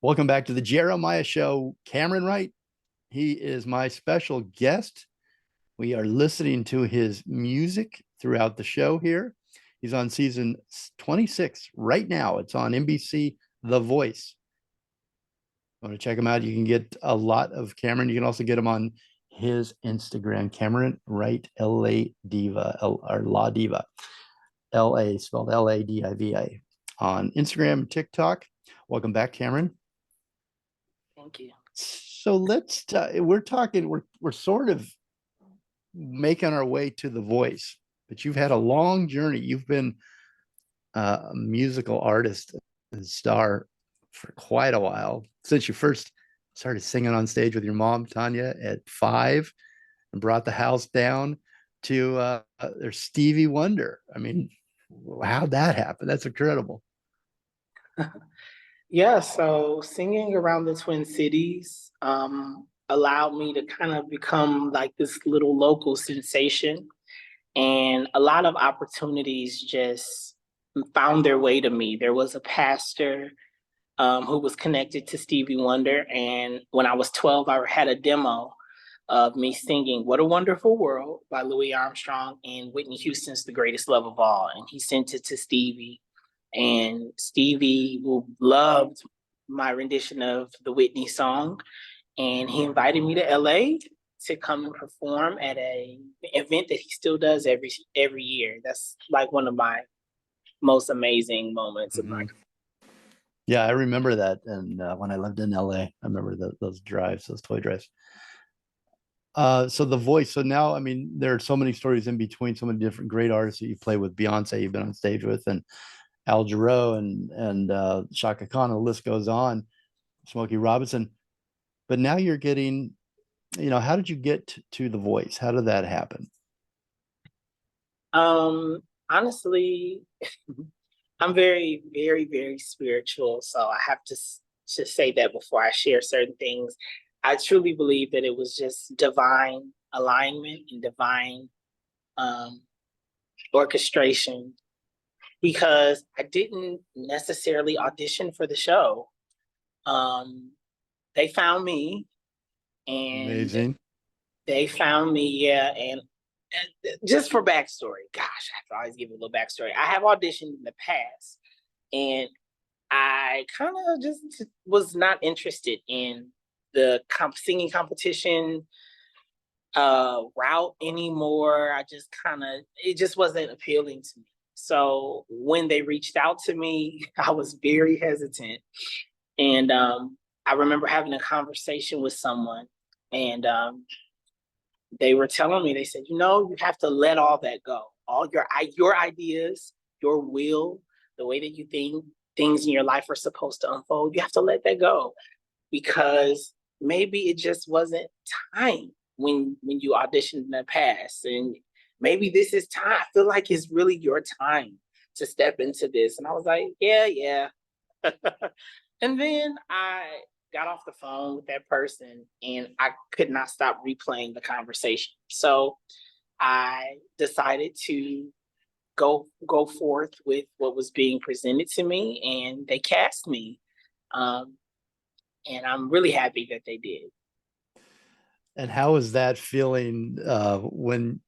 Welcome back to the Jeremiah Show. Cameron Wright, he is my special guest. We are listening to his music throughout the show here. He's on season 26 right now. It's on NBC, The Voice. Want to check him out? You can get a lot of Cameron. You can also get him on his Instagram, Cameron Wright, LA Diva, or La Diva, LA spelled LADIVA on Instagram, TikTok. Welcome back, Cameron. Thank you. So we're sort of making our way to The Voice, but you've had a long journey. You've been a musical artist and star for quite a while, since you first started singing on stage with your mom, Tanya, at 5, and brought the house down to there's Stevie Wonder. I mean, how'd that happen? That's incredible. Yeah, so singing around the Twin Cities allowed me to kind of become like this little local sensation. And a lot of opportunities just found their way to me. There was a pastor who was connected to Stevie Wonder. And when I was 12, I had a demo of me singing What a Wonderful World by Louis Armstrong and Whitney Houston's The Greatest Love of All. And he sent it to Stevie. And Stevie loved my rendition of the Whitney song. And he invited me to LA to come and perform at a event that he still does every year. That's like one of my most amazing moments of my career. Yeah, I remember that. And when I lived in LA, I remember those drives, those toy drives. So The Voice. So now, I mean, there are so many stories in between, so many different great artists that you play with. Beyonce, you've been on stage with, and Al Jarreau and Chaka Khan. The list goes on. Smokey Robinson. But now you're getting, how did you get to The Voice? How did that happen? Honestly, I'm very, very, very spiritual. So I have to say that before I share certain things. I truly believe that it was just divine alignment and divine um, orchestration, because I didn't necessarily audition for the show. Um, they found me, and Amazing. they found me, yeah. And just for backstory, gosh, I have to always give a little backstory. I have auditioned in the past, and I kind of just was not interested in the singing competition route anymore. I just kind of, it just wasn't appealing to me. So when they reached out to me, I was very hesitant. And I remember having a conversation with someone, and they were telling me, they said, you have to let all that go. All your ideas, your will, the way that you think things in your life are supposed to unfold, you have to let that go, because maybe it just wasn't time when you auditioned in the past. And maybe this is time. I feel like it's really your time to step into this. And I was like, yeah. And then I got off the phone with that person, and I could not stop replaying the conversation. So I decided to go forth with what was being presented to me, and they cast me. Um, and I'm really happy that they did. And how was that feeling when,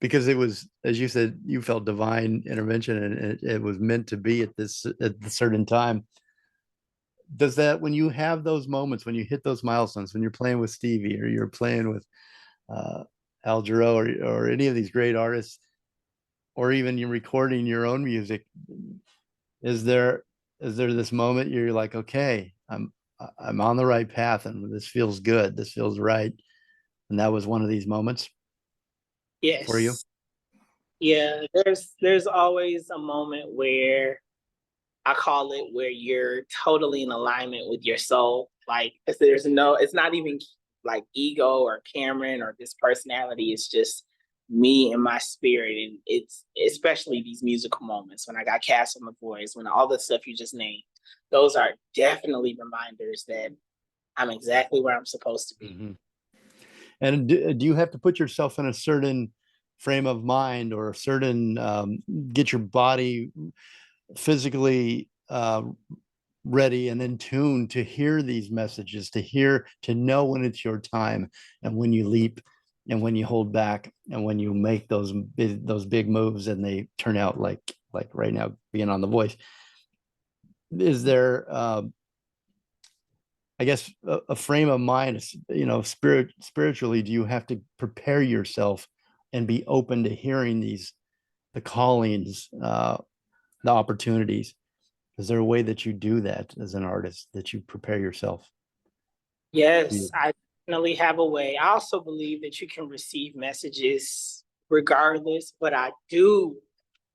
because it was, as you said, you felt divine intervention and it was meant to be at a certain time. Does that, when you have those moments, when you hit those milestones, when you're playing with Stevie or you're playing with uh, Al Jarreau or any of these great artists, or even you're recording your own music, is there this moment you're like, okay, I'm on the right path and this feels good, this feels right, and that was one of these moments for you? Yes. Yeah, there's always a moment where I call it where you're totally in alignment with your soul. Like it's not even like ego or Cameron or this personality. It's just me and my spirit. And it's especially these musical moments when I got cast on The Voice, when all the stuff you just named, those are definitely reminders that I'm exactly where I'm supposed to be. Mm-hmm. And do you have to put yourself in a certain frame of mind or a certain get your body physically ready and in tune to hear these messages, to know when it's your time, and when you leap, and when you hold back, and when you make those big moves and they turn out like right now being on The Voice. Is there I guess a frame of mind, spiritually, do you have to prepare yourself and be open to hearing the callings, the opportunities? Is there a way that you do that as an artist, that you prepare yourself? Yes, I definitely have a way. I also believe that you can receive messages regardless, but I do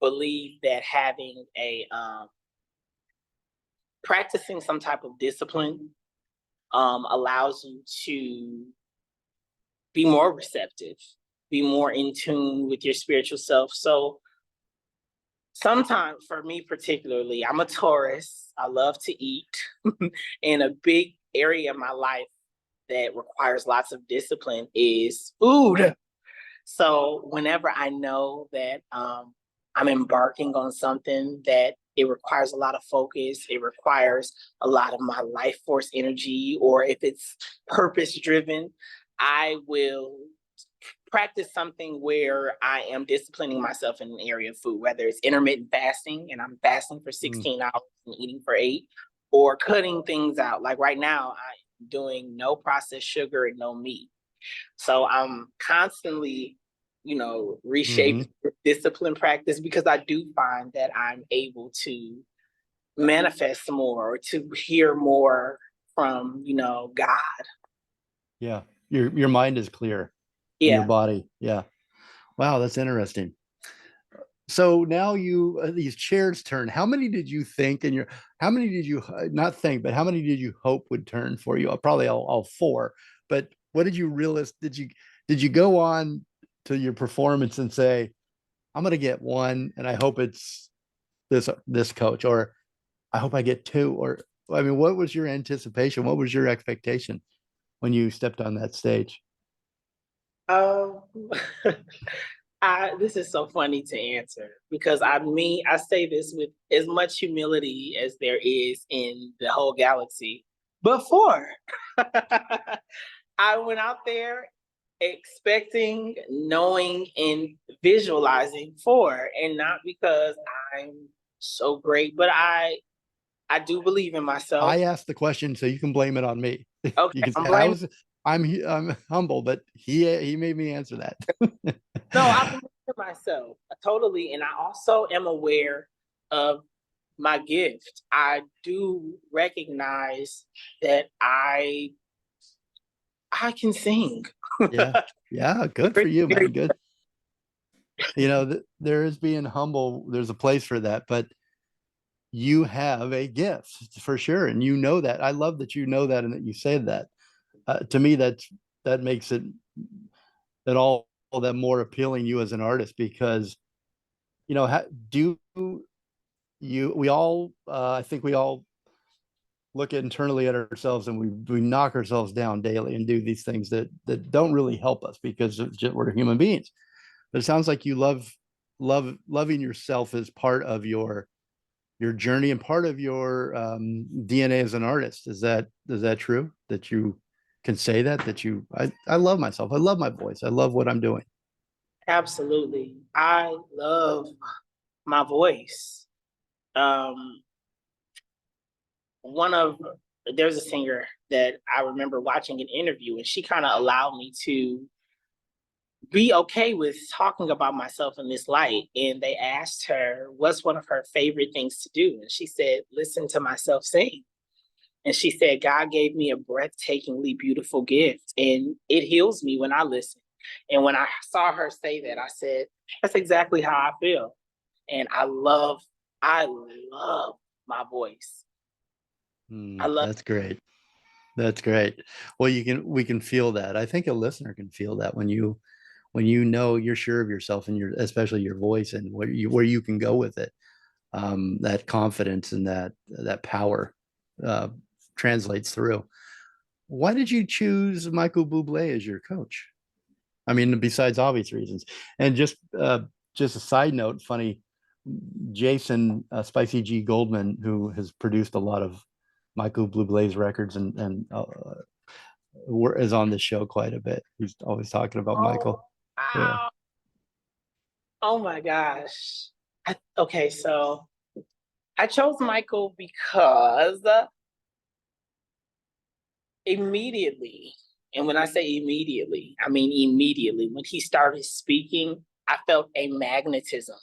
believe that having a practicing some type of discipline allows you to be more receptive, be more in tune with your spiritual self. So sometimes, for me particularly, I'm a Taurus. I love to eat, and a big area of my life that requires lots of discipline is food. So whenever I know that I'm embarking on something that it requires a lot of focus, it requires a lot of my life force energy, or if it's purpose driven, I will practice something where I am disciplining myself in an area of food, whether it's intermittent fasting and I'm fasting for 16 hours and eating for 8, or cutting things out. Like right now, I'm doing no processed sugar and no meat. So I'm constantly, Mm-hmm. reshaping discipline practice, because I do find that I'm able to manifest more, or to hear more from, God. Yeah, your mind is clear, and your Yeah. body. Yeah. Wow, that's interesting. So now these chairs turn. How many did you think in your? How many did you not think, but how many did you hope would turn for you? Probably all four. But what did you realize? Did you go on to your performance and say, "I'm going to get one, and I hope it's this coach," or "I hope I get two," or I mean, what was your anticipation? What was your expectation when you stepped on that stage? Um, this is so funny to answer, because I say this with as much humility as there is in the whole galaxy. Before I went out there expecting, knowing, and visualizing for, and not because I'm so great, but I do believe in myself. I asked the question, so you can blame it on me. You Okay, can I'm say blaming. I'm humble, but he made me answer that. No, I believe in myself totally, and I also am aware of my gift. I do recognize that I can sing. Yeah, yeah, good for Very, you, man. very. Good. There is being humble. There's a place for that, but you have a gift for sure, and you know that. I love that you know that, and that you say that. To me, that makes it that all that more appealing you as an artist, because do you we all I think we all look internally at ourselves, and we knock ourselves down daily and do these things that don't really help us, because we're human beings. But it sounds like you loving yourself as part of your journey and part of your DNA as an artist. Is that true, that you can say I love myself, I love my voice, I love what I'm doing? Absolutely. I love my voice. Um, one of There's a singer that I remember watching an interview, and she kind of allowed me to be okay with talking about myself in this light. And they asked her what's one of her favorite things to do. And she said, listen to myself sing. And she said, God gave me a breathtakingly beautiful gift, and it heals me when I listen. And when I saw her say that, I said, that's exactly how I feel. And I love my voice. I love. That's great. That's great. Well, we can feel that. I think a listener can feel that when you know you're sure of yourself, and especially your voice, and where you can go with it. That confidence and that power uh, translates through. Why did you choose Michael Bublé as your coach? I mean, besides obvious reasons. And just a side note, funny, Jason Spicy G Goldman, who has produced a lot of Michael Bublé's records is on the show quite a bit. He's always talking about Oh, Michael. Yeah. wow. Oh my gosh. Okay, so I chose Michael because immediately, and when I say immediately, I mean immediately, when he started speaking, I felt a magnetism.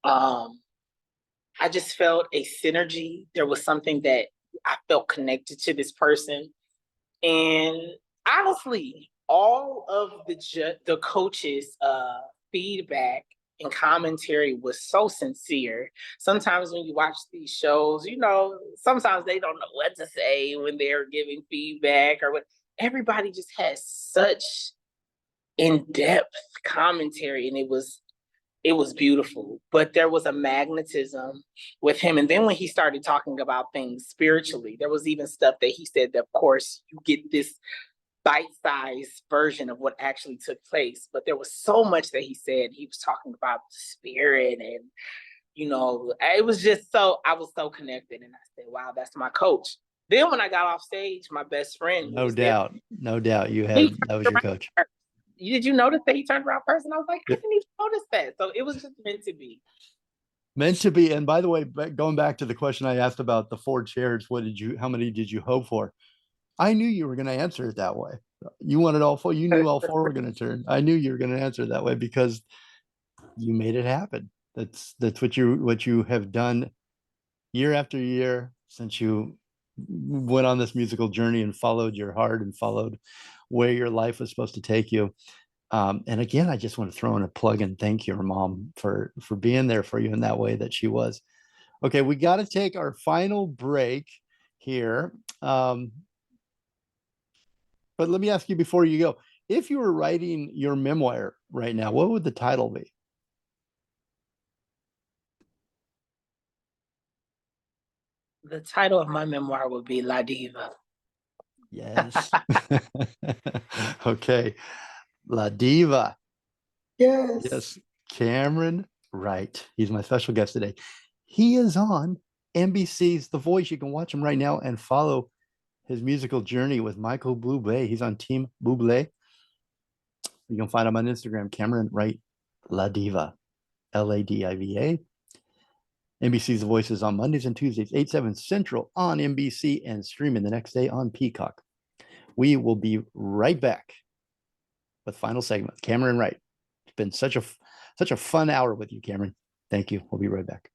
Um, I just felt a synergy. There was something that I felt connected to this person. And honestly, all of the coaches' feedback and commentary was so sincere. Sometimes when you watch these shows, sometimes they don't know what to say when they're giving feedback or what. Everybody just has such in-depth commentary, and it was beautiful. But there was a magnetism with him. And then when he started talking about things spiritually, there was even stuff that he said that, of course, you get this bite-sized version of what actually took place. But there was so much that he said. He was talking about the spirit, and it was just I was so connected. And I said, wow, that's my coach. Then when I got off stage, my best friend who No was there, doubt. No doubt. he That was your coach. did you notice that he turned around first? And I was like, I Yeah. didn't even notice that. So it was just meant to be. Meant to be. And by the way, going back to the question I asked about the 4 chairs, how many did you hope for? I knew you were going to answer it that way. You wanted all four. You knew all four were going to turn. I knew you were going to answer it that way because you made it happen. That's what you have done year after year since you went on this musical journey and followed your heart and followed where your life was supposed to take you. And again, I just want to throw in a plug and thank your mom for being there for you in that way that she was. Okay, we got to take our final break here. But let me ask you before you go, if you were writing your memoir right now, what would the title be? The title of my memoir would be La Diva. Yes. Okay. La Diva. Yes. Yes. Cameron Wright. He's my special guest today. He is on NBC's The Voice. You can watch him right now and follow his musical journey with Michael Bublé. He's on Team Bublé. You can find him on Instagram, Cameron Wright La Diva, Ladiva. NBC's The Voice is on Mondays and Tuesdays, 8, 7 Central on NBC and streaming the next day on Peacock. We will be right back with final segment. Cameron Wright. It's been such a fun hour with you, Cameron. Thank you. We'll be right back.